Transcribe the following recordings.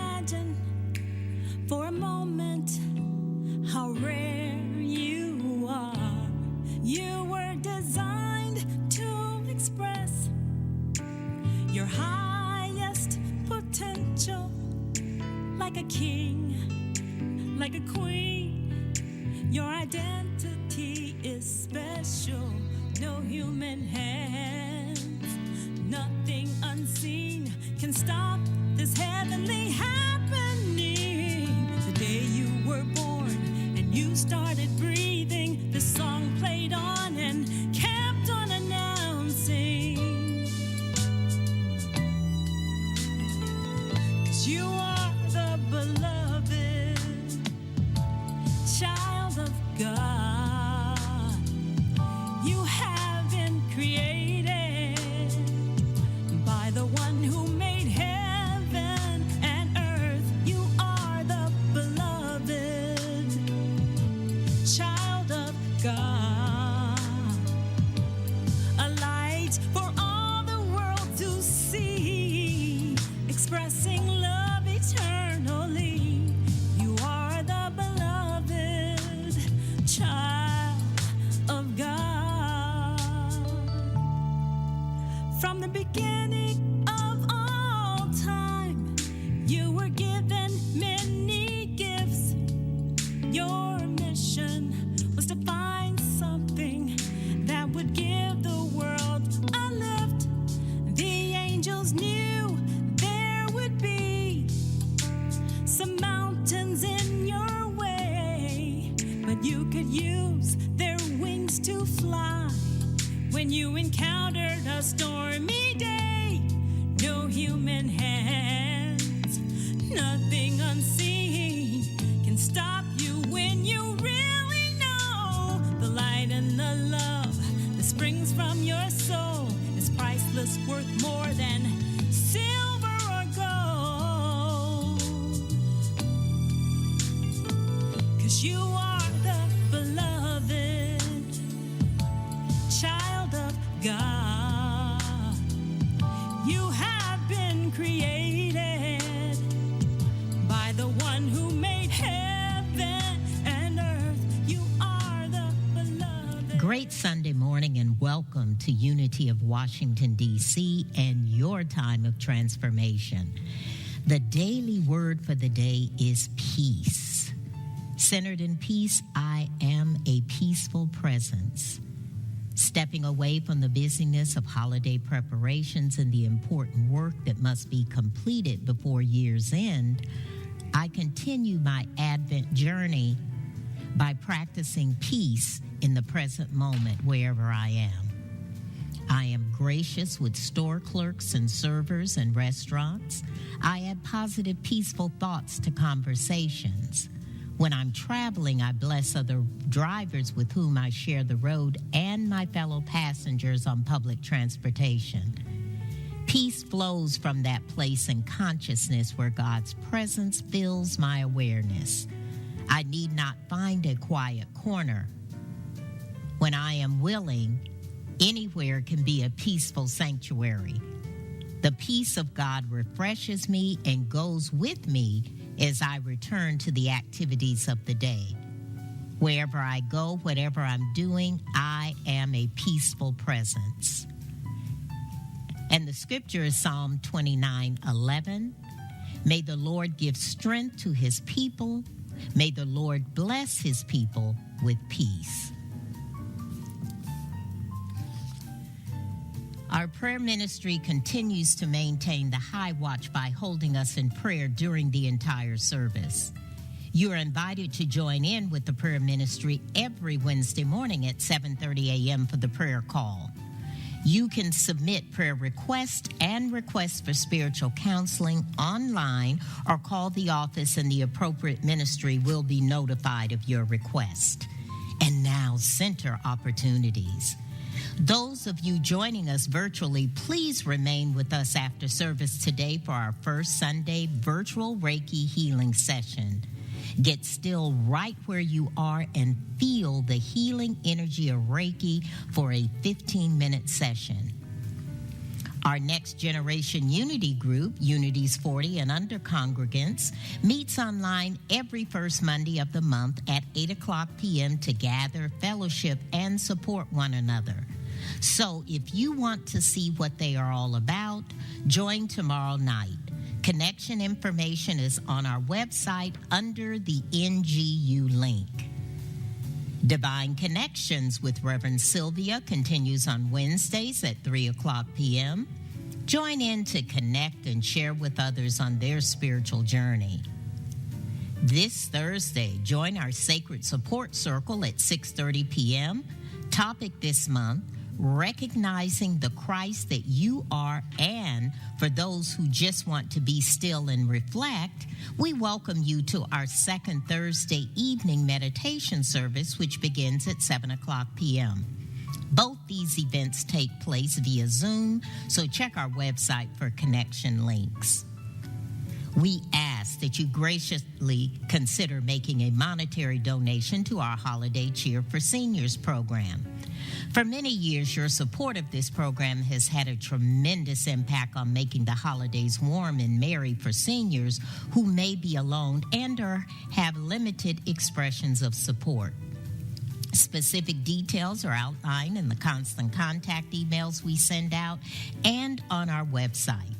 imagine for a moment how rare you are. You were designed to express your highest potential, like a king, like a queen. Your identity is special. No human hands, nothing unseen can stop this heavenly happening. The day you were born and you started breathing, the song played on and kept on announcing. 'Cause you are the beloved child of God. You have been created by the one who made heaven and earth. You are the beloved child of God, a light for all the world to see, expressing love eternally. You are the beloved child of God. From the beginning of all time, you were given many gifts. Your mission was to find something that would give the world a lift. The angels knew there would be some mountains in your way, but you could use their wings to fly. When you encountered a stormy day, no human hands, nothing unseen can stop you when you really know the light and the love that springs from your soul is priceless, worth more than silver or gold. 'Cause you are the beloved child of God. You have been created by the one who made heaven and earth. You are the beloved. Great Sunday morning and welcome to Unity of Washington, D.C. and your time of transformation. The daily word for the day is peace. Centered in peace, I am a peaceful presence. Stepping away from the busyness of holiday preparations and the important work that must be completed before year's end, I continue my Advent journey by practicing peace in the present moment wherever I am. I am gracious with store clerks and servers in restaurants. I add positive, peaceful thoughts to conversations. When I'm traveling, I bless other drivers with whom I share the road and my fellow passengers on public transportation. Peace flows from that place in consciousness where God's presence fills my awareness. I need not find a quiet corner. When I am willing, anywhere can be a peaceful sanctuary. The peace of God refreshes me and goes with me as I return to the activities of the day. Wherever I go, whatever I'm doing, I am a peaceful presence. And the scripture is Psalm 29:11. May the Lord give strength to his people. May the Lord bless his people with peace. Our prayer ministry continues to maintain the high watch by holding us in prayer during the entire service. You are invited to join in with the prayer ministry every Wednesday morning at 7:30 a.m. for the prayer call. You can submit prayer requests and requests for spiritual counseling online or call the office and the appropriate ministry will be notified of your request. And now, center opportunities. Those of you joining us virtually, please remain with us after service today for our first Sunday virtual Reiki healing session. Get still right where you are and feel the healing energy of Reiki for a 15-minute session. Our Next Generation Unity group, Unity's 40 and under congregants, meets online every first Monday of the month at 8 o'clock p.m. to gather, fellowship, and support one another. So if you want to see what they are all about, join tomorrow night. Connection information is on our website under the NGU link. Divine Connections with Reverend Sylvia continues on Wednesdays at 3 o'clock p.m. Join in to connect and share with others on their spiritual journey. This Thursday, join our Sacred Support Circle at 6:30 p.m. Topic this month, recognizing the Christ that you are, and for those who just want to be still and reflect, we welcome you to our second Thursday evening meditation service, which begins at 7 o'clock p.m. Both these events take place via Zoom, so check our website for connection links. We ask that you graciously consider making a monetary donation to our Holiday Cheer for Seniors program. For many years, your support of this program has had a tremendous impact on making the holidays warm and merry for seniors who may be alone and/or have limited expressions of support. Specific details are outlined in the constant contact emails we send out and on our website.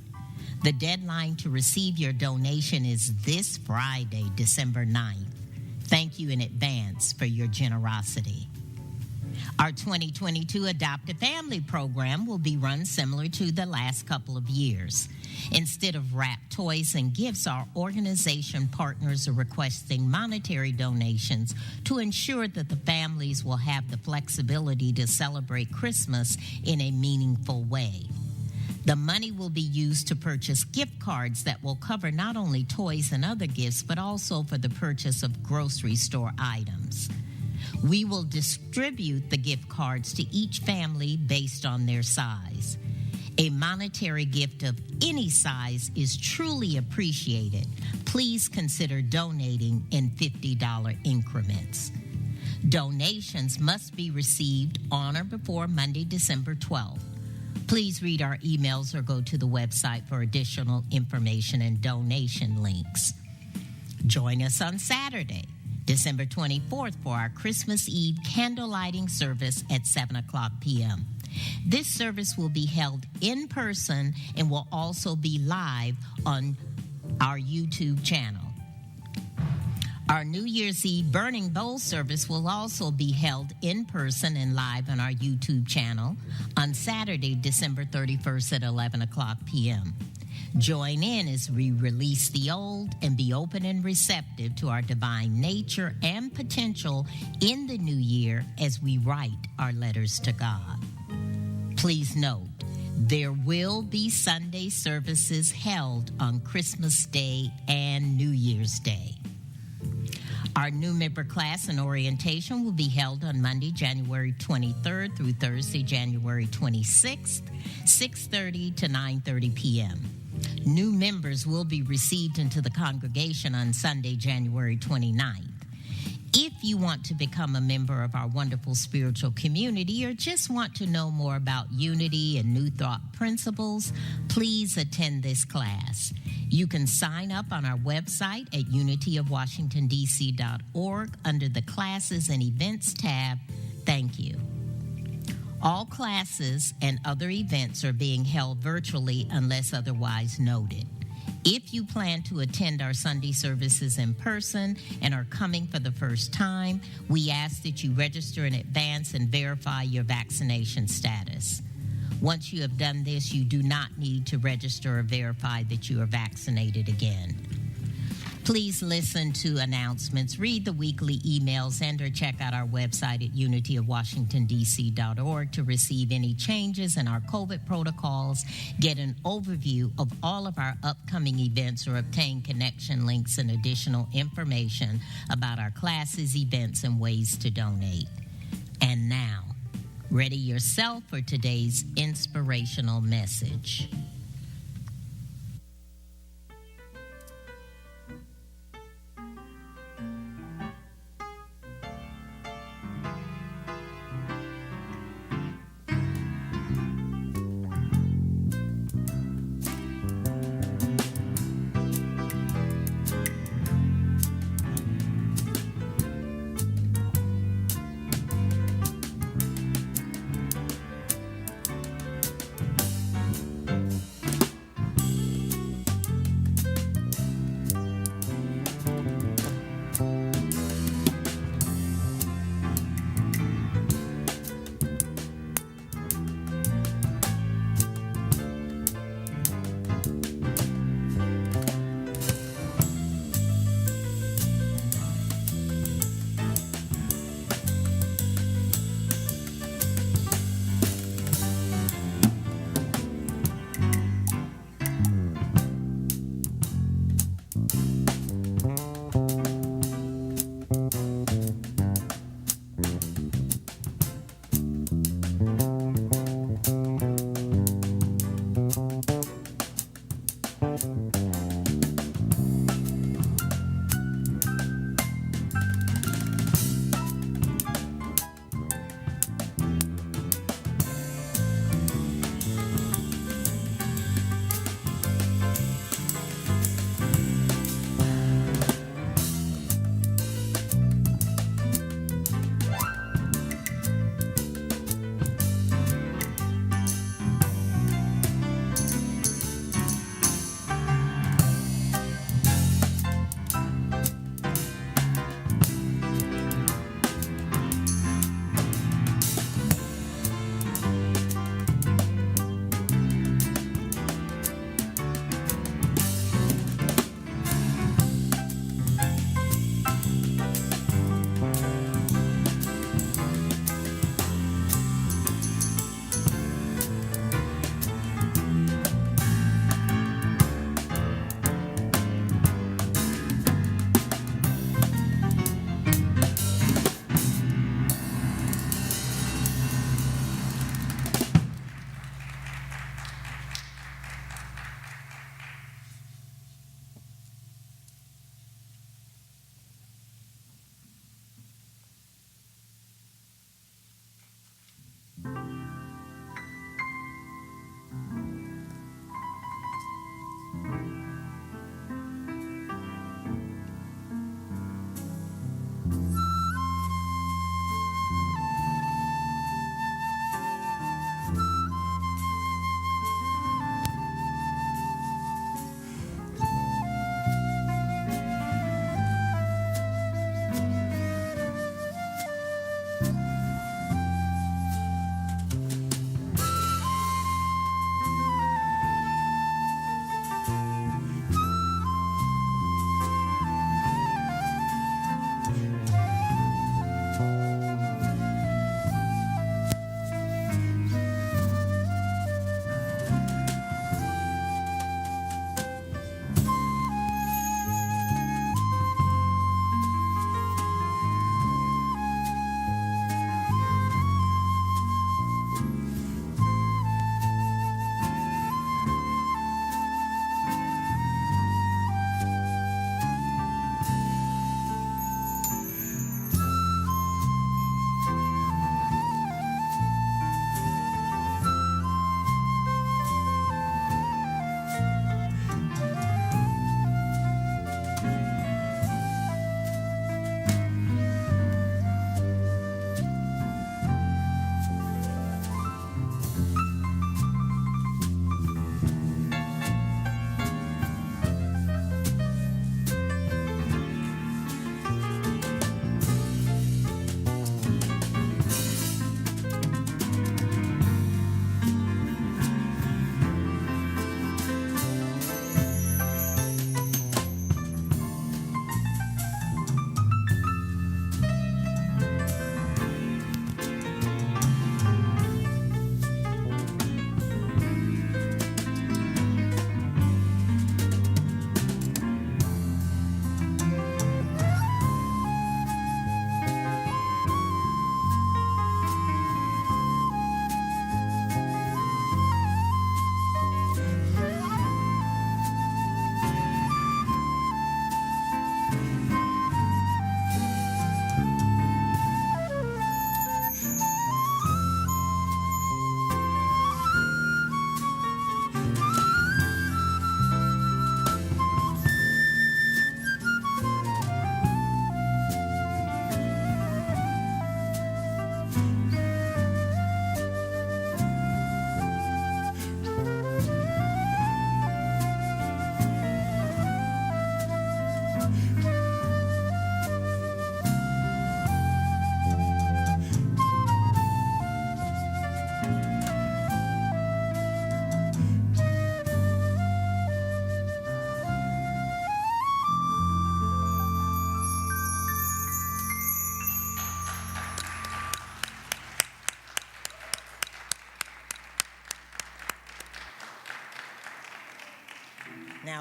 The deadline to receive your donation is this Friday, December 9th. Thank you in advance for your generosity. Our 2022 Adopt a Family program will be run similar to the last couple of years. Instead of wrapped toys and gifts, our organization partners are requesting monetary donations to ensure that the families will have the flexibility to celebrate Christmas in a meaningful way. The money will be used to purchase gift cards that will cover not only toys and other gifts, but also for the purchase of grocery store items. We will distribute the gift cards to each family based on their size. A monetary gift of any size is truly appreciated. Please consider donating in $50 increments. Donations must be received on or before Monday, December 12th. Please read our emails or go to the website for additional information and donation links. Join us on Saturday, December 24th, for our Christmas Eve candle lighting service at 7 o'clock p.m. This service will be held in person and will also be live on our YouTube channel. Our New Year's Eve Burning Bowl service will also be held in person and live on our YouTube channel on Saturday, December 31st at 11 o'clock p.m. Join in as we release the old and be open and receptive to our divine nature and potential in the new year as we write our letters to God. Please note, there will be Sunday services held on Christmas Day and New Year's Day. Our new member class and orientation will be held on Monday, January 23rd through Thursday, January 26th, 6:30 to 9:30 p.m. New members will be received into the congregation on Sunday, January 29th. If you want to become a member of our wonderful spiritual community or just want to know more about unity and New Thought principles, please attend this class. You can sign up on our website at unityofwashingtondc.org under the Classes and Events tab. Thank you. All classes and other events are being held virtually unless otherwise noted. If you plan to attend our Sunday services in person and are coming for the first time, we ask that you register in advance and verify your vaccination status. Once you have done this, you do not need to register or verify that you are vaccinated again. Please listen to announcements, read the weekly emails, and or check out our website at unityofwashingtondc.org to receive any changes in our COVID protocols, get an overview of all of our upcoming events, or obtain connection links and additional information about our classes, events, and ways to donate. And now, ready yourself for today's inspirational message.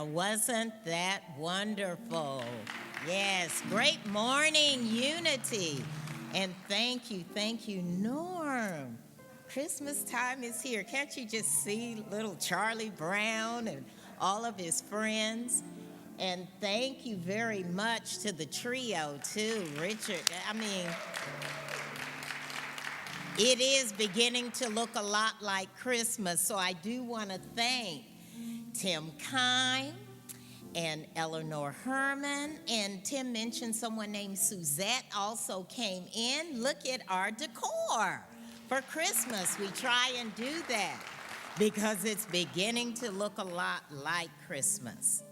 Now, wasn't that wonderful? Yes, great morning, Unity. And thank you, Norm. Christmas time is here. Can't you just see little Charlie Brown and all of his friends? And thank you very much to the trio, too, Richard. I mean, it is beginning to look a lot like Christmas, so I do want to thank Tim Kine and Eleanor Herman, and Tim mentioned someone named Suzette also came in. Look at our decor for Christmas. We try and do that because it's beginning to look a lot like Christmas.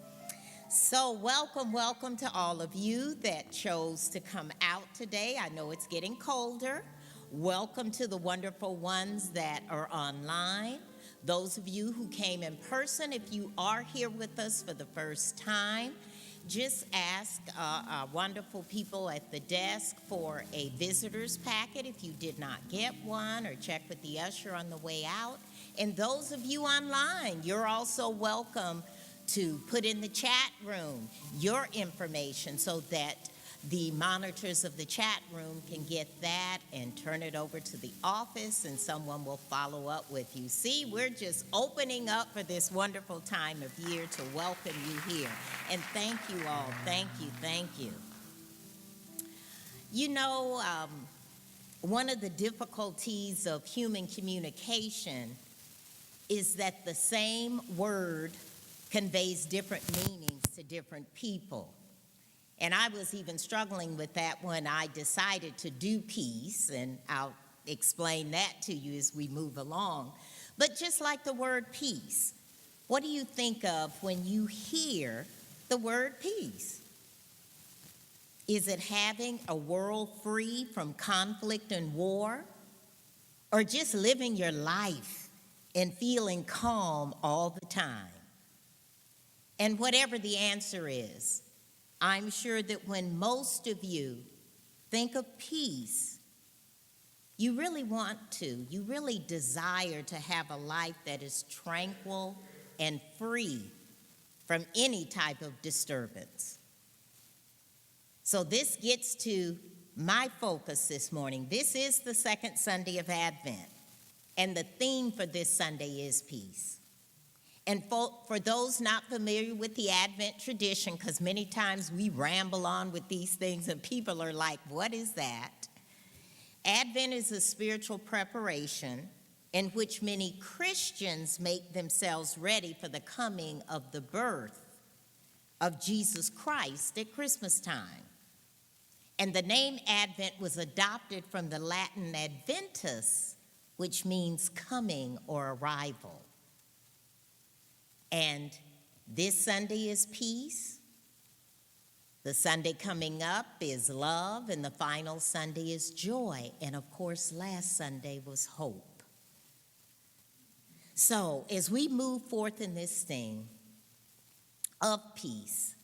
So welcome to all of you that chose to come out today. I know it's getting colder. Welcome to the wonderful ones that are online. Those of you who came in person, if you are here with us for the first time, just ask our wonderful people at the desk for a visitor's packet if you did not get one, or check with the usher on the way out. And those of you online, you're also welcome to put in the chat room your information so that the monitors of the chat room can get that and turn it over to the office, and someone will follow up with you. See, we're just opening up for this wonderful time of year to welcome you here. And thank you all. Thank you. You know, one of the difficulties of human communication is that the same word conveys different meanings to different people. And I was even struggling with that when I decided to do peace, and I'll explain that to you as we move along. But just like the word peace, what do you think of when you hear the word peace? Is it having a world free from conflict and war? Or just living your life and feeling calm all the time? And whatever the answer is, I'm sure that when most of you think of peace, you really desire to have a life that is tranquil and free from any type of disturbance. So this gets to my focus this morning. This is the second Sunday of Advent, and the theme for this Sunday is peace. And for those not familiar with the Advent tradition, because many times we ramble on with these things and people are like, what is that? Advent is a spiritual preparation in which many Christians make themselves ready for the coming of the birth of Jesus Christ at Christmas time. And the name Advent was adopted from the Latin adventus, which means coming or arrival. And this Sunday is peace. The Sunday coming up is love, and the final Sunday is joy. And of course, last Sunday was hope. So as we move forth in this thing of peace,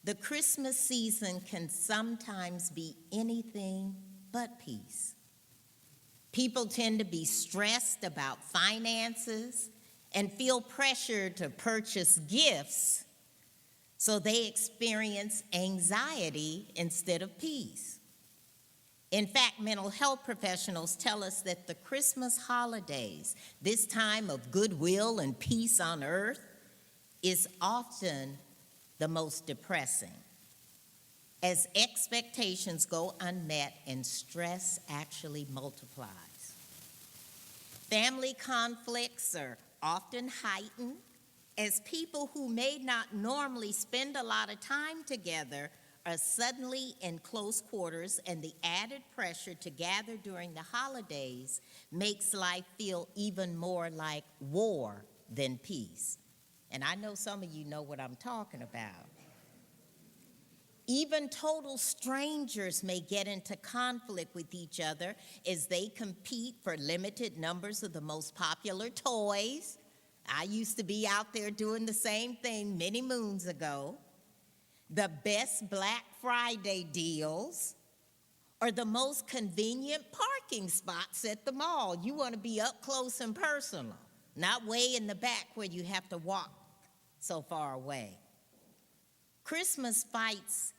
the Christmas season can sometimes be anything but peace. People tend to be stressed about finances and feel pressure to purchase gifts, so they experience anxiety instead of peace. In fact, mental health professionals tell us that the Christmas holidays, this time of goodwill and peace on earth, is often the most depressing, as expectations go unmet and stress actually multiplies. Family conflicts are often heightened as people who may not normally spend a lot of time together are suddenly in close quarters, and the added pressure to gather during the holidays makes life feel even more like war than peace. And I know some of you know what I'm talking about. Even total strangers may get into conflict with each other as they compete for limited numbers of the most popular toys. I used to be out there doing the same thing many moons ago. The best Black Friday deals, or the most convenient parking spots at the mall. You want to be up close and personal, not way in the back where you have to walk so far away. Christmas fights,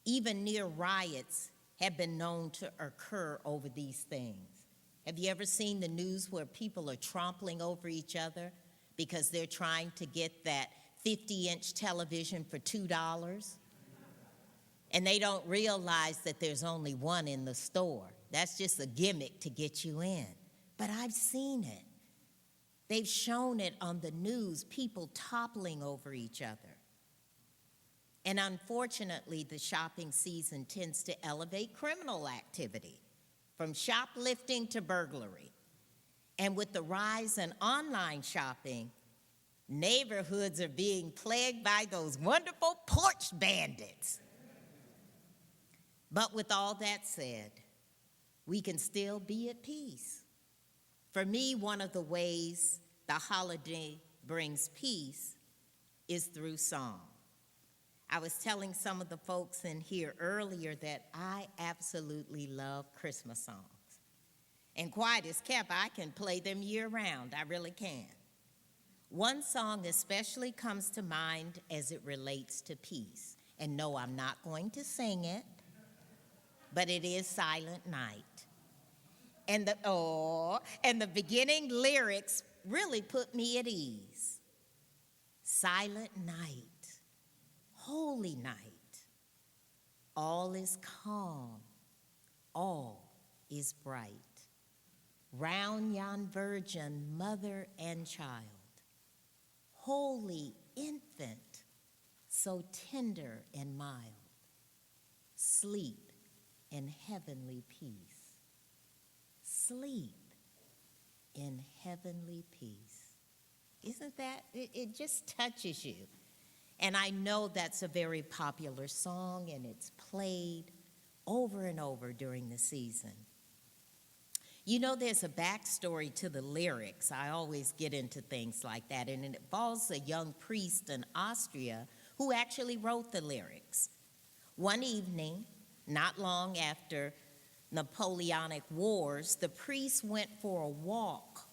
even near riots, have been known to occur over these things. Have you ever seen the news where people are trampling over each other because they're trying to get that 50-inch television for $2? And they don't realize that there's only one in the store. That's just a gimmick to get you in. But I've seen it. They've shown it on the news, people toppling over each other. And unfortunately, the shopping season tends to elevate criminal activity, from shoplifting to burglary. And with the rise in online shopping, neighborhoods are being plagued by those wonderful porch bandits. But with all that said, we can still be at peace. For me, one of the ways the holiday brings peace is through song. I was telling some of the folks in here earlier that I absolutely love Christmas songs. And quiet as kept, I can play them year-round. I really can. One song especially comes to mind as it relates to peace. And no, I'm not going to sing it, but it is Silent Night. And the beginning lyrics really put me at ease. Silent night. Holy night, all is calm, all is bright. Round yon virgin, mother and child, holy infant, so tender and mild, sleep in heavenly peace. Sleep in heavenly peace. Isn't that, it just touches you. And I know that's a very popular song, and it's played over and over during the season. You know, there's a backstory to the lyrics. I always get into things like that, and it involves a young priest in Austria who actually wrote the lyrics. One evening, not long after Napoleonic Wars, the priest went for a walk,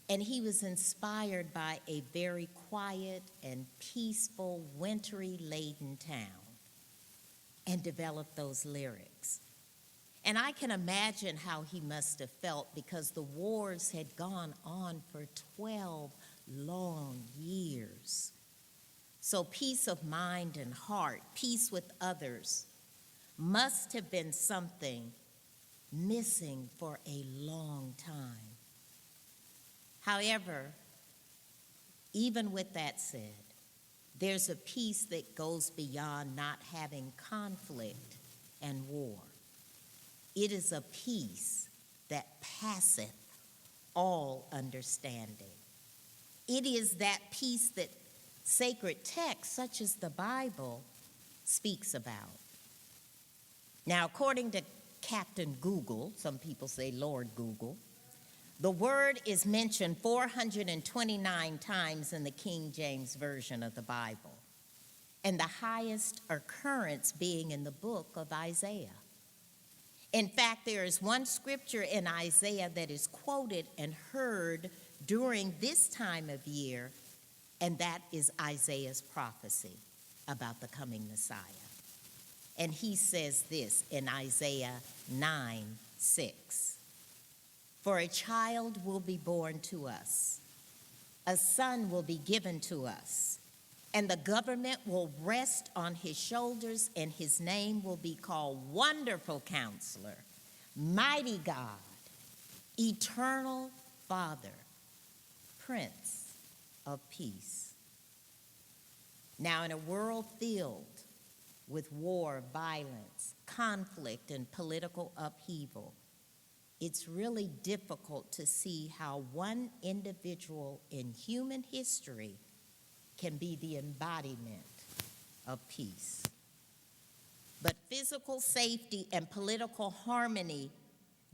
and he was inspired by a very quiet and peaceful, wintry-laden town, and developed those lyrics. And I can imagine how he must have felt, because the wars had gone on for 12 long years. So peace of mind and heart, peace with others, must have been something missing for a long time. However, even with that said, there's a peace that goes beyond not having conflict and war. It is a peace that passeth all understanding. It is that peace that sacred texts, such as the Bible, speaks about. Now, according to Captain Google, some people say Lord Google, the word is mentioned 429 times in the King James Version of the Bible, and the highest occurrence being in the book of Isaiah. In fact, there is one scripture in Isaiah that is quoted and heard during this time of year, and that is Isaiah's prophecy about the coming Messiah. And he says this in Isaiah 9:6. For a child will be born to us, a son will be given to us, and the government will rest on his shoulders, and his name will be called Wonderful Counselor, Mighty God, Eternal Father, Prince of Peace. Now, in a world filled with war, violence, conflict, and political upheaval, it's really difficult to see how one individual in human history can be the embodiment of peace. But physical safety and political harmony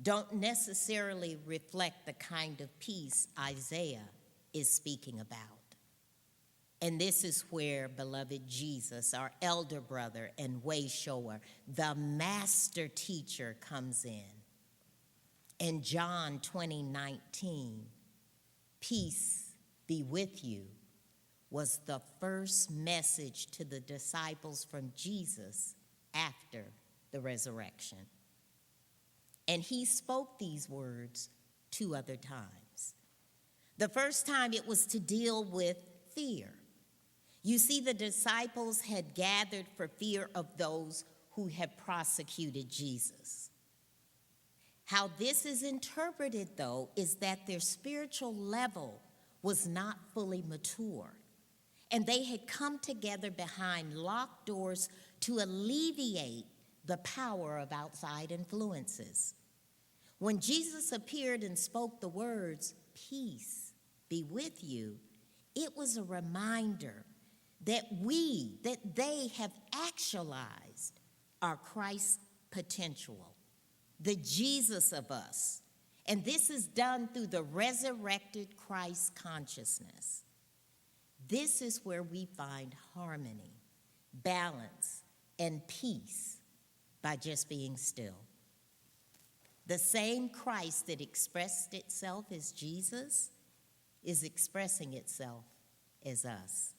don't necessarily reflect the kind of peace Isaiah is speaking about. And this is where, beloved Jesus, our elder brother and way shower, the master teacher, comes in. In John 20:19, peace be with you. was the first message to the disciples from Jesus after the resurrection. And he spoke these words 2 other times. The first time it was to deal with fear. You see, the disciples had gathered for fear of those who had prosecuted Jesus. How this is interpreted, though, is that their spiritual level was not fully mature, and they had come together behind locked doors to alleviate the power of outside influences. When Jesus appeared and spoke the words, "Peace be with you," it was a reminder that they have actualized our Christ potential, the Jesus of us. And this is done through the resurrected Christ consciousness. This is where we find harmony, balance, and peace by just being still. The same Christ that expressed itself as Jesus is expressing itself as us.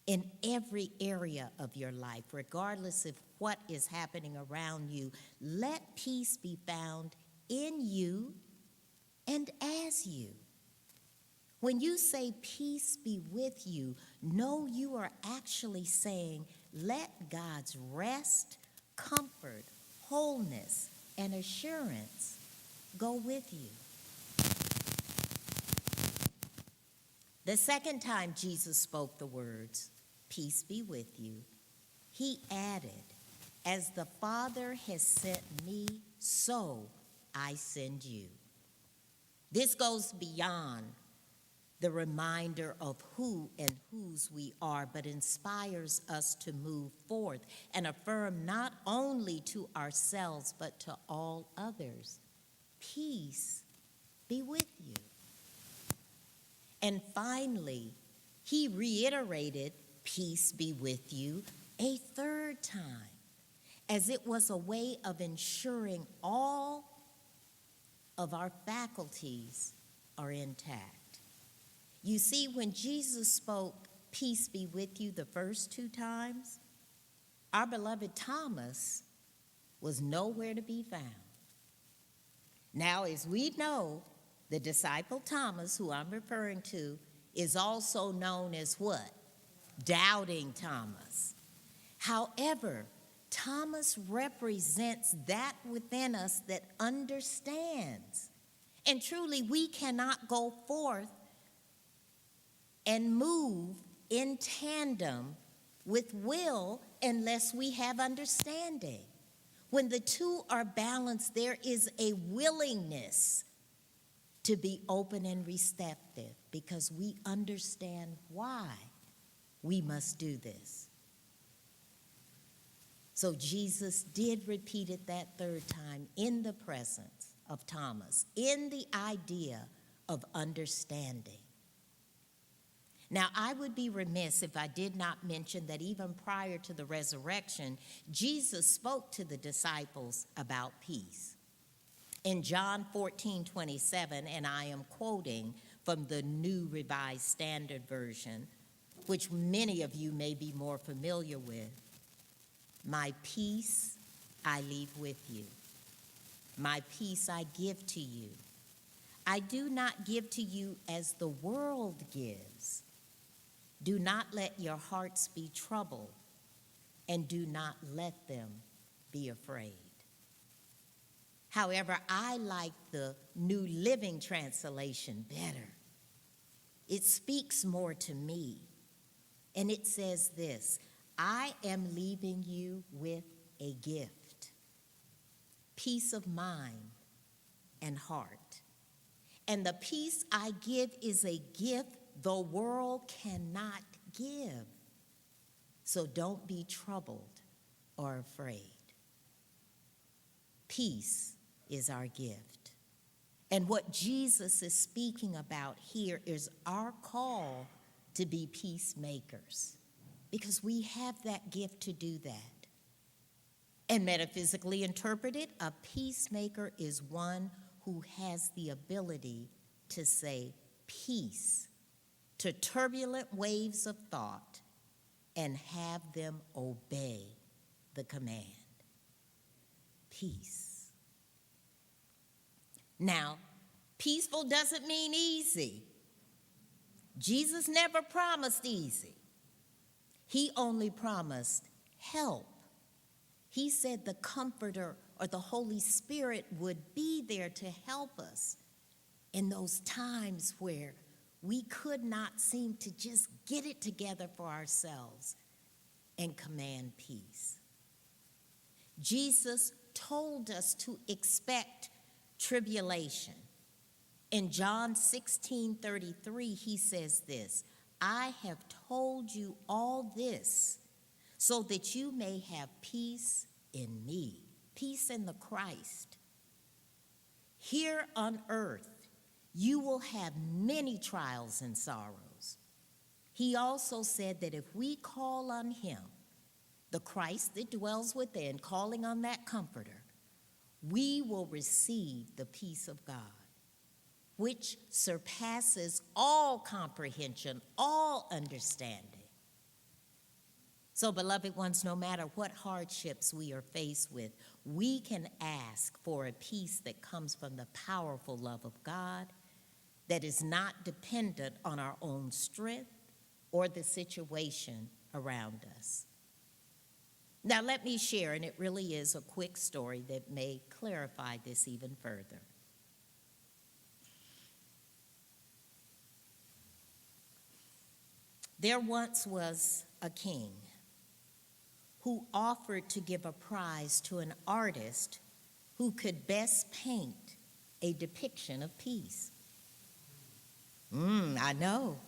In every area of your life, regardless of what is happening around you, let peace be found in you and as you. When you say peace be with you, know you are actually saying, let God's rest, comfort, wholeness, and assurance go with you. The second time Jesus spoke the words, "Peace be with you," he added, "As the Father has sent me, so I send you." This goes beyond the reminder of who and whose we are, but inspires us to move forth and affirm not only to ourselves, but to all others, "Peace be with you." And finally, he reiterated, "Peace be with you," a third time, as it was a way of ensuring all of our faculties are intact. You see, when Jesus spoke, "Peace be with you," the first 2 times, our beloved Thomas was nowhere to be found. Now, as we know, the disciple Thomas, who I'm referring to, is also known as what? Doubting Thomas. However, Thomas represents that within us that understands. And truly, we cannot go forth and move in tandem with will unless we have understanding. When the two are balanced, there is a willingness to be open and receptive because we understand why we must do this. So Jesus did repeat it that third time in the presence of Thomas, in the idea of understanding. Now, I would be remiss if I did not mention that even prior to the resurrection, Jesus spoke to the disciples about peace. In John 14:27, and I am quoting from the New Revised Standard Version, which many of you may be more familiar with, "My peace I leave with you. My peace I give to you. I do not give to you as the world gives. Do not let your hearts be troubled, and do not let them be afraid." However, I like the New Living Translation better. It speaks more to me, and it says this: "I am leaving you with a gift, peace of mind and heart. And the peace I give is a gift the world cannot give. So don't be troubled or afraid." Peace is our gift. And what Jesus is speaking about here is our call to be peacemakers, because we have that gift to do that. And metaphysically interpreted, a peacemaker is one who has the ability to say peace to turbulent waves of thought and have them obey the command. Peace. Now, peaceful doesn't mean easy. Jesus never promised easy. He only promised help. He said the Comforter or the Holy Spirit would be there to help us in those times where we could not seem to just get it together for ourselves and command peace. Jesus told us to expect tribulation. In John 16:33, he says this, I have told you all this so that you may have peace in me, peace in the Christ. Here on earth, you will have many trials and sorrows. He also said that if we call on him, the Christ that dwells within, calling on that Comforter, we will receive the peace of God, which surpasses all comprehension, all understanding. So, beloved ones, no matter what hardships we are faced with, we can ask for a peace that comes from the powerful love of God, that is not dependent on our own strength or the situation around us. Now, let me share, and it really is a quick story that may clarify this even further. There once was a king who offered to give a prize to an artist who could best paint a depiction of peace. I know.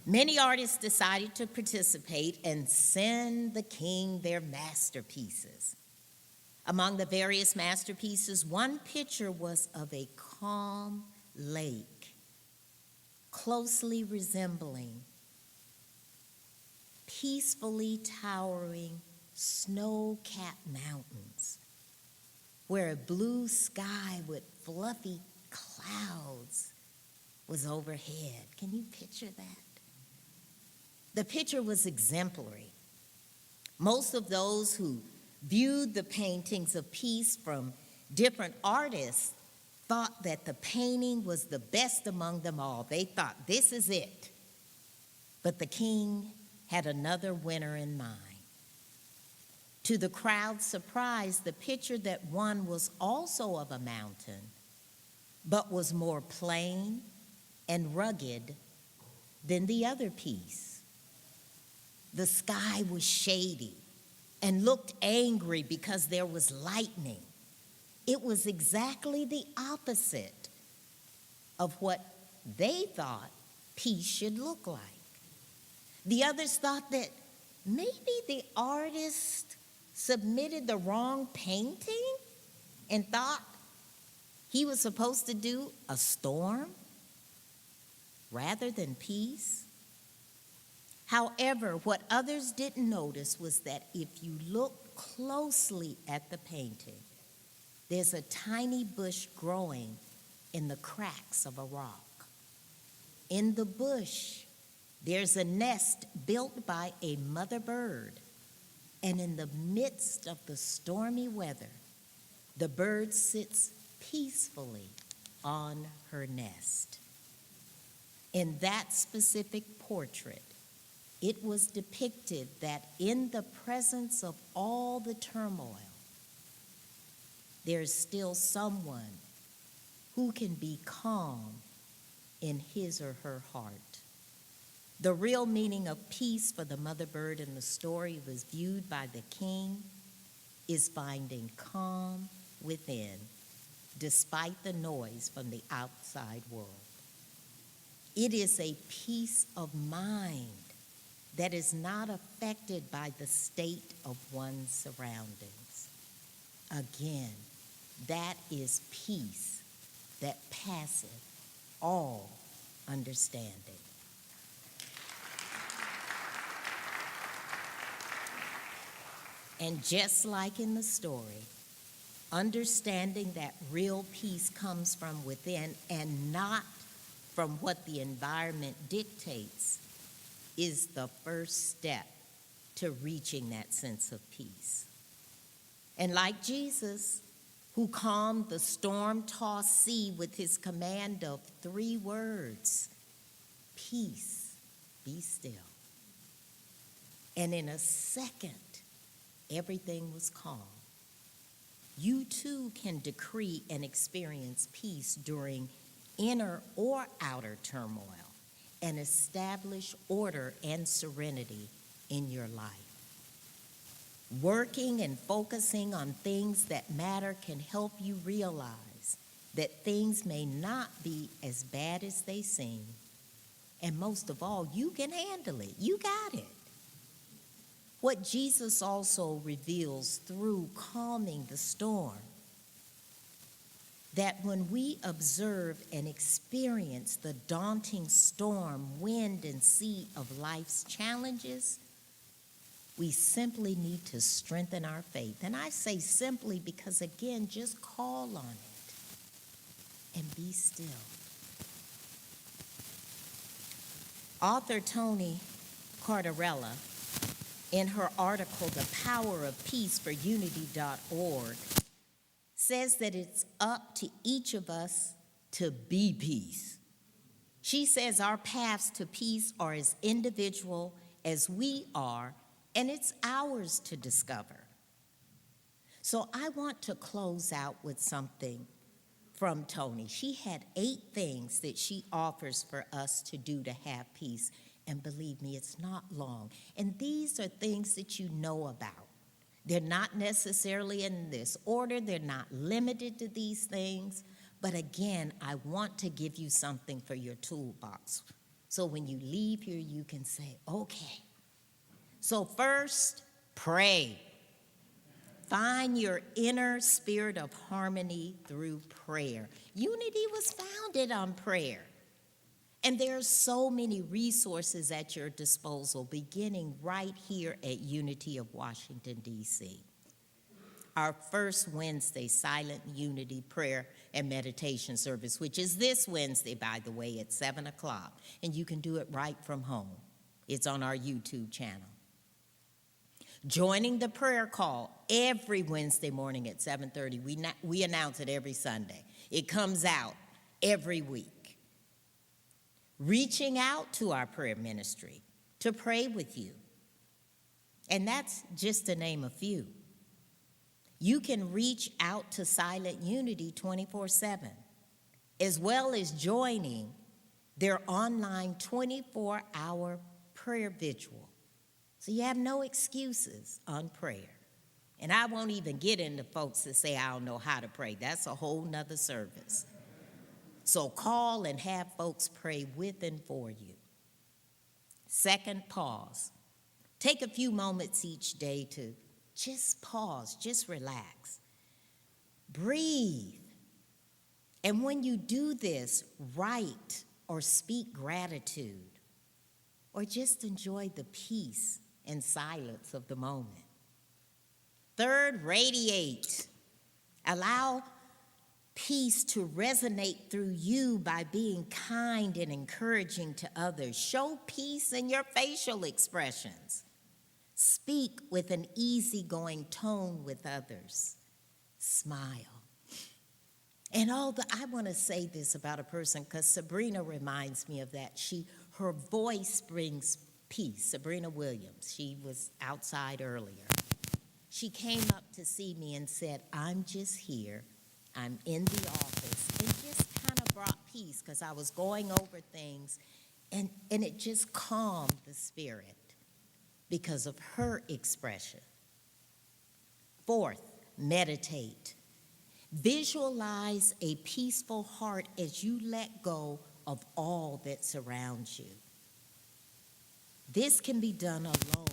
Many artists decided to participate and send the king their masterpieces. Among the various masterpieces, one picture was of a calm lake, closely resembling peacefully towering snow-capped mountains, where a blue sky with fluffy clouds was overhead. Can you picture that? The picture was exemplary. Most of those who viewed the paintings of peace from different artists thought that the painting was the best among them all. They thought, this is it. But the king had another winner in mind. To the crowd's surprise, the picture that won was also of a mountain, but was more plain and rugged than the other piece. The sky was shady and looked angry because there was lightning. It was exactly the opposite of what they thought peace should look like. The others thought that maybe the artist submitted the wrong painting and thought he was supposed to do a storm rather than peace. However, what others didn't notice was that if you look closely at the painting, there's a tiny bush growing in the cracks of a rock. In the bush, there's a nest built by a mother bird, and in the midst of the stormy weather, the bird sits peacefully on her nest. In that specific portrait, it was depicted that in the presence of all the turmoil, there's still someone who can be calm in his or her heart. The real meaning of peace for the mother bird in the story was viewed by the king is finding calm within, despite the noise from the outside world. It is a peace of mind that is not affected by the state of one's surroundings. Again, that is peace that passeth all understanding. And just like in the story, understanding that real peace comes from within and not from what the environment dictates is the first step to reaching that sense of peace. And like Jesus, who calmed the storm-tossed sea with his command of 3 words, peace, be still. And in a second, everything was calm. You too can decree and experience peace during inner or outer turmoil and establish order and serenity in your life. Working and focusing on things that matter can help you realize that things may not be as bad as they seem. And most of all, you can handle it. You got it. What Jesus also reveals through calming the storm, that when we observe and experience the daunting storm, wind, and sea of life's challenges, we simply need to strengthen our faith. And I say simply because, again, just call on it and be still. Author Toni Cardarella, in her article, The Power of Peace for Unity.org, says that it's up to each of us to be peace. She says our paths to peace are as individual as we are, and it's ours to discover. So I want to close out with something from Toni. She had 8 things that she offers for us to do to have peace. And believe me, it's not long. And these are things that you know about. They're not necessarily in this order. They're not limited to these things. But again, I want to give you something for your toolbox. So when you leave here, you can say, okay. So first, pray. Find your inner spirit of harmony through prayer. Unity was founded on prayer. And there are so many resources at your disposal, beginning right here at Unity of Washington, D.C. Our first Wednesday Silent Unity Prayer and Meditation Service, which is this Wednesday, by the way, at 7 o'clock. And you can do it right from home. It's on our YouTube channel. Joining the prayer call every Wednesday morning at 7:30. We announce it every Sunday. It comes out every week. Reaching out to our prayer ministry to pray with you. And that's just to name a few. You can reach out to Silent Unity 24/7, as well as joining their online 24-hour prayer vigil. So you have no excuses on prayer. And I won't even get into folks that say, I don't know how to pray. That's a whole nother service. So call and have folks pray with and for you. Second, pause. Take a few moments each day to just pause, just relax. Breathe. And when you do this, write or speak gratitude, or just enjoy the peace and silence of the moment. Third, radiate. Allow peace to resonate through you by being kind and encouraging to others. Show peace in your facial expressions. Speak with an easygoing tone with others. Smile. And I want to say this about a person because Sabrina reminds me of that. Her voice brings peace. Sabrina Williams, she was outside earlier. She came up to see me and said, I'm just here. I'm in the office. It just kind of brought peace because I was going over things and it just calmed the spirit because of her expression. Fourth, meditate. Visualize a peaceful heart as you let go of all that surrounds you. This can be done alone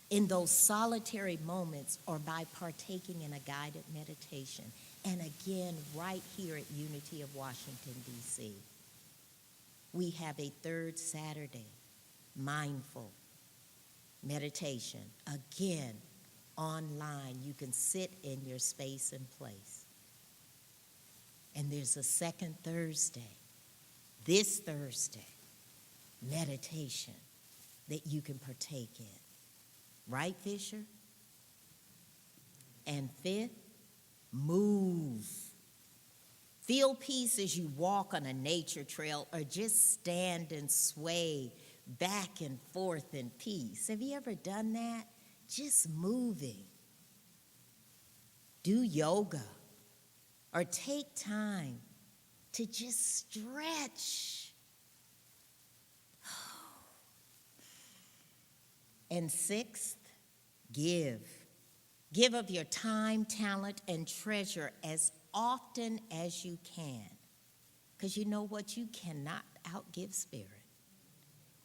in those solitary moments or by partaking in a guided meditation. And again, right here at Unity of Washington, D.C. We have a third Saturday, mindful meditation. Again, online, you can sit in your space and place. And there's a second Thursday, this Thursday, meditation that you can partake in. Right, Fisher? And fifth, move. Feel peace as you walk on a nature trail or just stand and sway back and forth in peace. Have you ever done that? Just moving. Do yoga or take time to just stretch. And sixth, give. Give of your time, talent, and treasure as often as you can. Because you know what? You cannot outgive Spirit.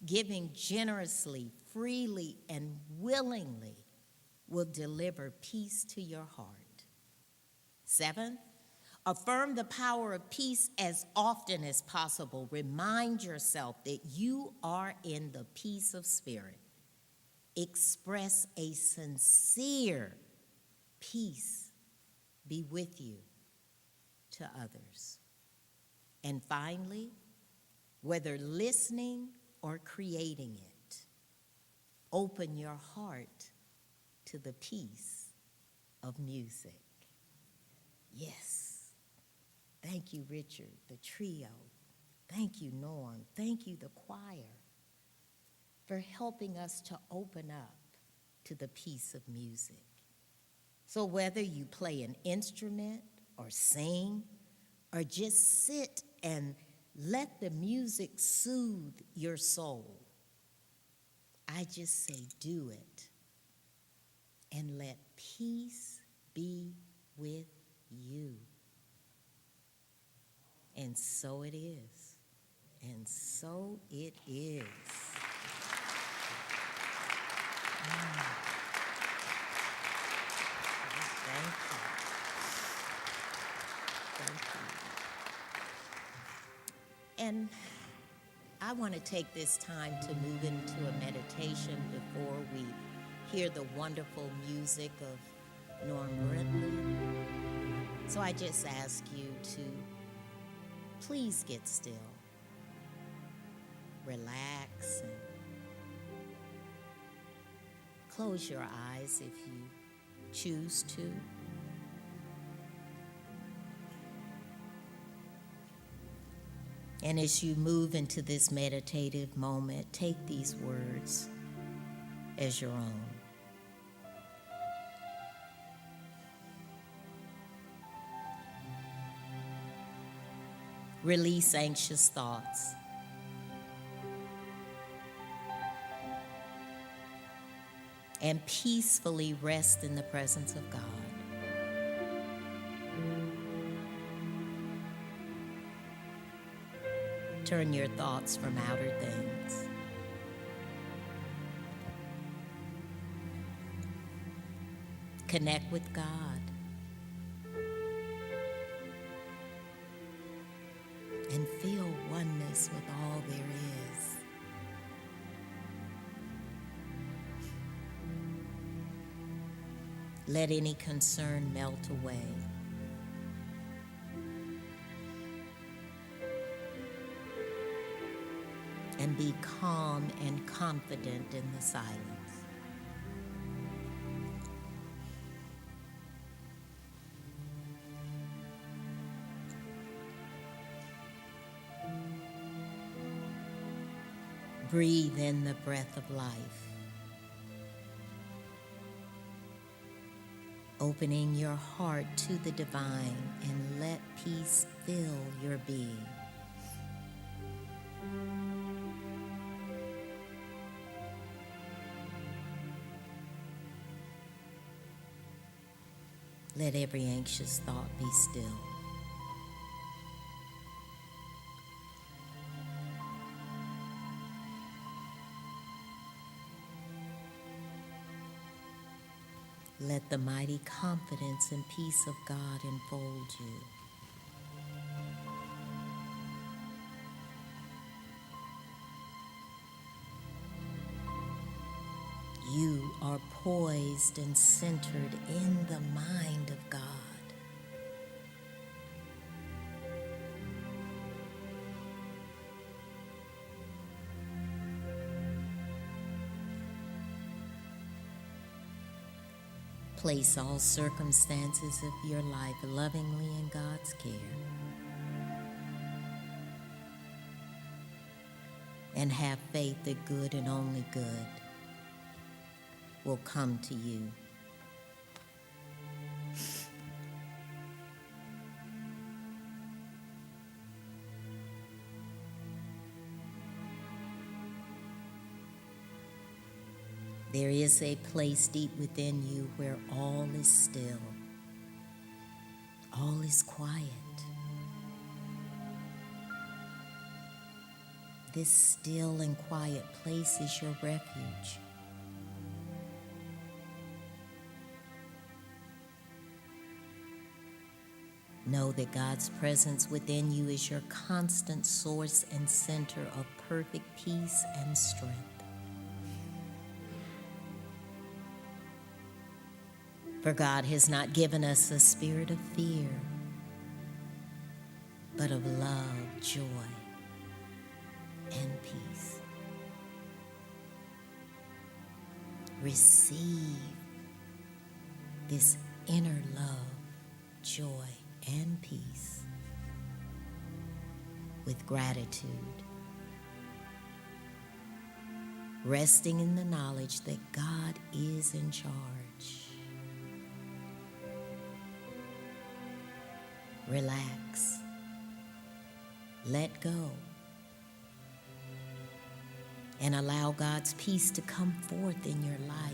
Giving generously, freely, and willingly will deliver peace to your heart. Seventh, affirm the power of peace as often as possible. Remind yourself that you are in the peace of Spirit. Express a sincere peace be with you to others. And finally, whether listening or creating it, open your heart to the peace of music. Yes. Thank you, Richard, the trio. Thank you, Norm. Thank you, the choir, for helping us to open up to the peace of music. So whether you play an instrument or sing or just sit and let the music soothe your soul, I just say do it and let peace be with you. And so it is. And so it is. Thank you. Thank you. And I want to take this time to move into a meditation before we hear the wonderful music of Norm Brentley. So I just ask you to please get still, relax, and close your eyes if you choose to. And as you move into this meditative moment, take these words as your own. Release anxious thoughts. And peacefully rest in the presence of God. Turn your thoughts from outer things. Connect with God. And feel oneness with all there is. Let any concern melt away. And be calm and confident in the silence. Breathe in the breath of life. Opening your heart to the divine, and let peace fill your being. Let every anxious thought be still. Let the mighty confidence and peace of God enfold you. You are poised and centered in the mind of God. Place all circumstances of your life lovingly in God's care. And have faith that good and only good will come to you. There is a place deep within you where all is still, all is quiet. This still and quiet place is your refuge. Know that God's presence within you is your constant source and center of perfect peace and strength. For God has not given us a spirit of fear, but of love, joy, and peace. Receive this inner love, joy, and peace with gratitude, resting in the knowledge that God is in charge. Relax. Let go. And allow God's peace to come forth in your life.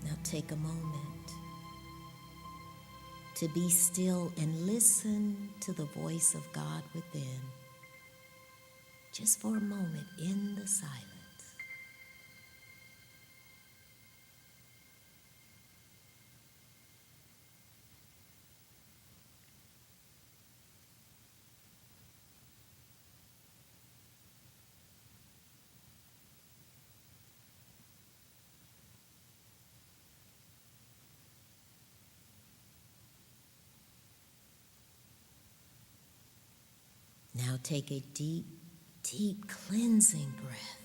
Now take a moment to be still and listen to the voice of God within. Just for a moment in the silence. Now take a deep, deep cleansing breath.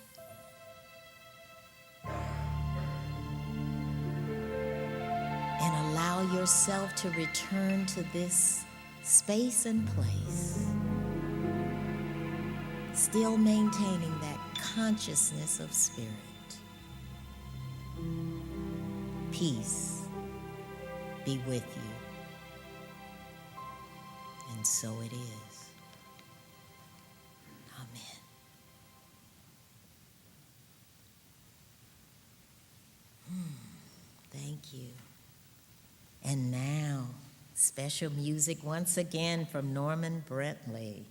And allow yourself to return to this space and place, still maintaining that consciousness of spirit. Peace be with you. And so it is. Thank you. And now, special music once again from Norman Brentley.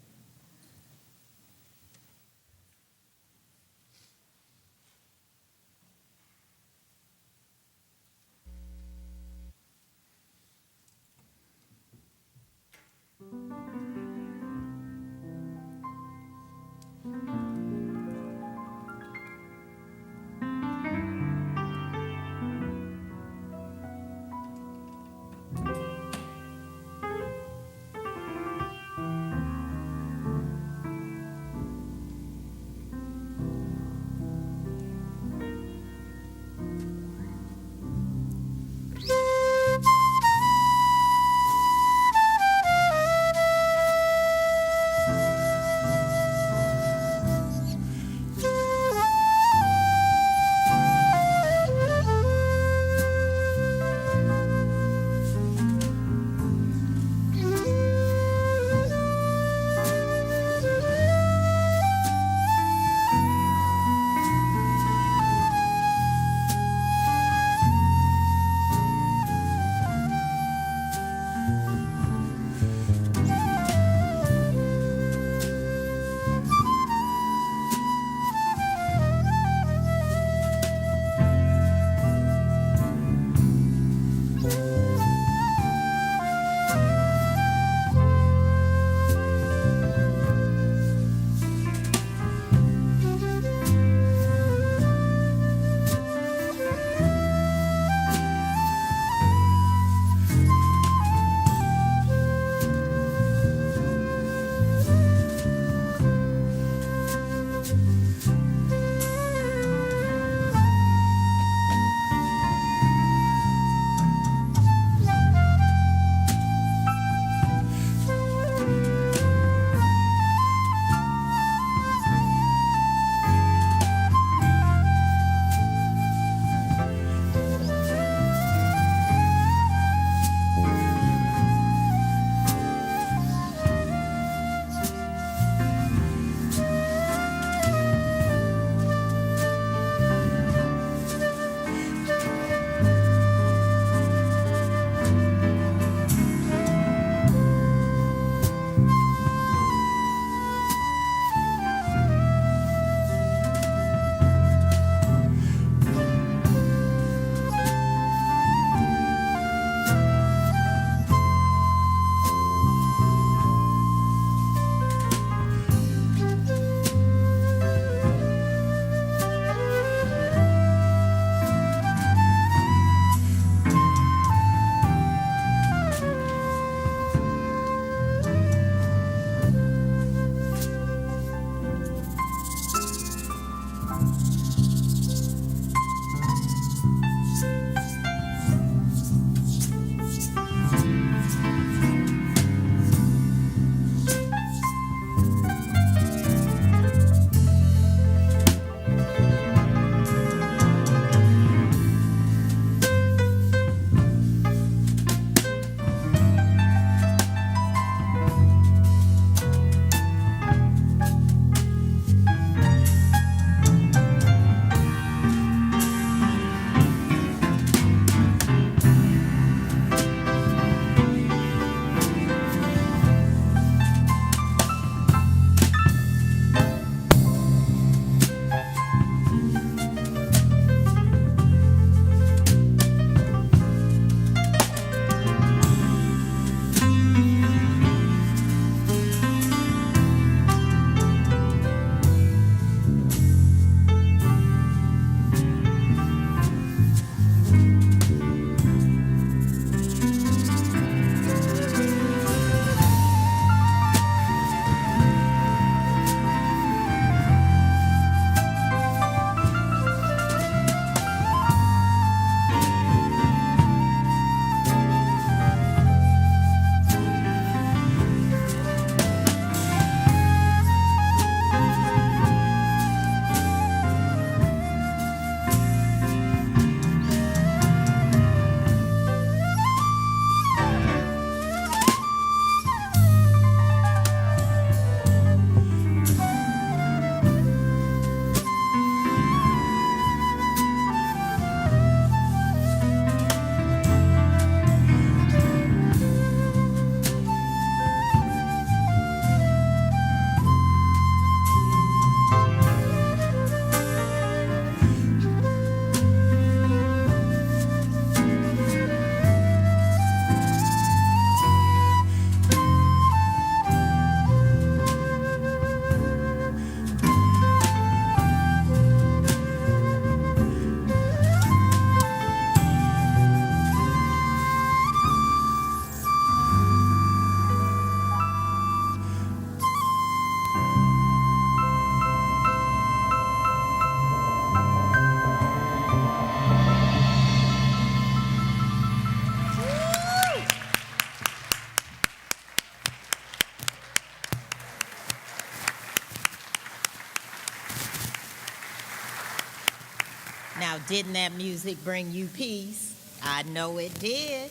Now, didn't that music bring you peace? I know it did.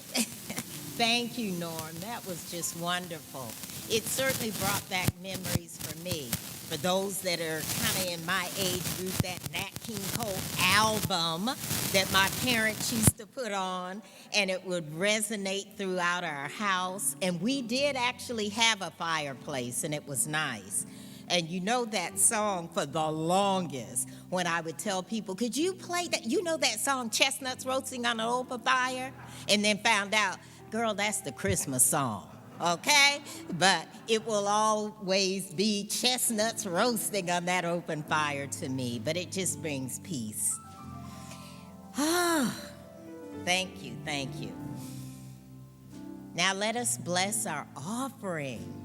Thank you, Norm. That was just wonderful. It certainly brought back memories for me. For those that are kind of in my age group, that Nat King Cole album that my parents used to put on, and it would resonate throughout our house. And we did actually have a fireplace, and it was nice. And you know that song for the longest, when I would tell people, could you play that? You know that song, Chestnuts Roasting on an Open Fire? And then found out, girl, that's the Christmas song, okay? But it will always be chestnuts roasting on that open fire to me, but it just brings peace. Ah, thank you, thank you. Now let us bless our offering.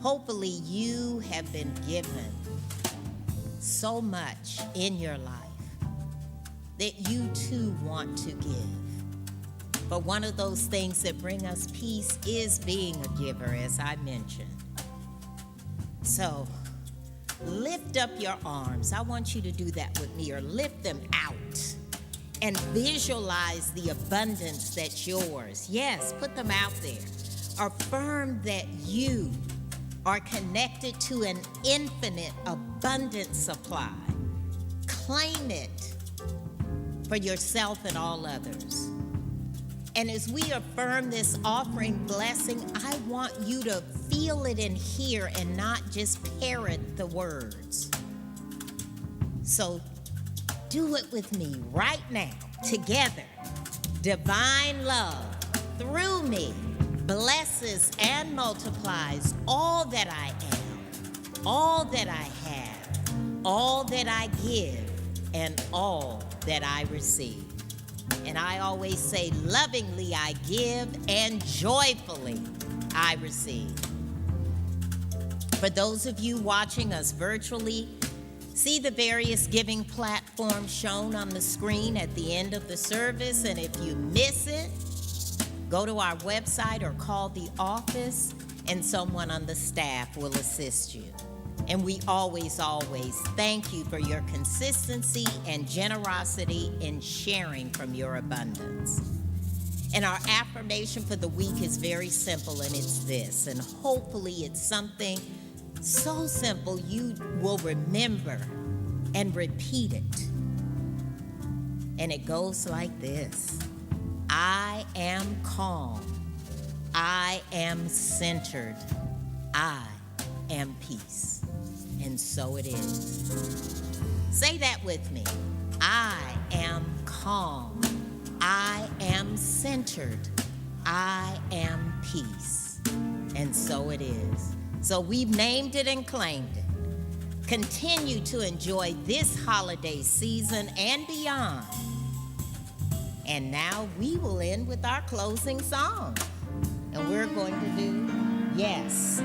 Hopefully you have been given so much in your life that you too want to give. But one of those things that bring us peace is being a giver, as I mentioned. So lift up your arms. I want you to do that with me, or lift them out and visualize the abundance that's yours. Yes, put them out there. Affirm that you are connected to an infinite, abundant supply. Claim it for yourself and all others. And as we affirm this offering blessing, I want you to feel it and hear and not just parrot the words. So do it with me right now, together. Divine love through me blesses and multiplies all that I am, all that I have, all that I give, and all that I receive. And I always say, lovingly I give and joyfully I receive. For those of you watching us virtually, see the various giving platforms shown on the screen at the end of the service. And if you miss it, go to our website or call the office, and someone on the staff will assist you. And we always, always thank you for your consistency and generosity in sharing from your abundance. And our affirmation for the week is very simple, and it's this. And hopefully it's something so simple you will remember and repeat it. And it goes like this. I am calm. I am centered. I am peace. And so it is. Say that with me. I am calm. I am centered. I am peace. And so it is. So we've named it and claimed it. Continue to enjoy this holiday season and beyond. And now we will end with our closing song. And we're going to do Yes.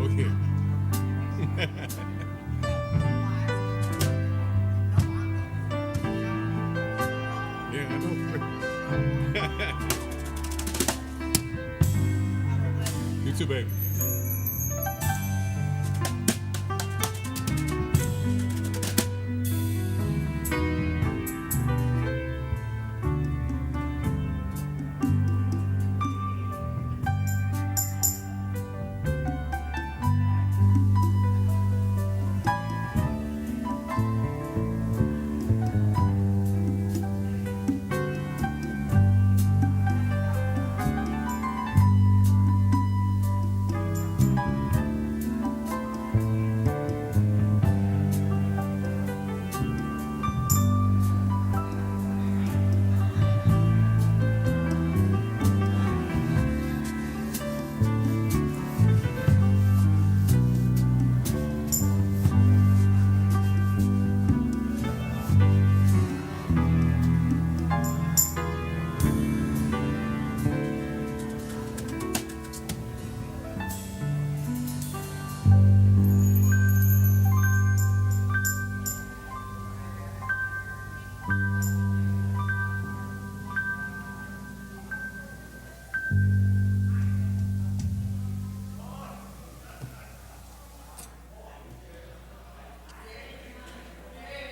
Okay. Yeah, I know. You too, baby.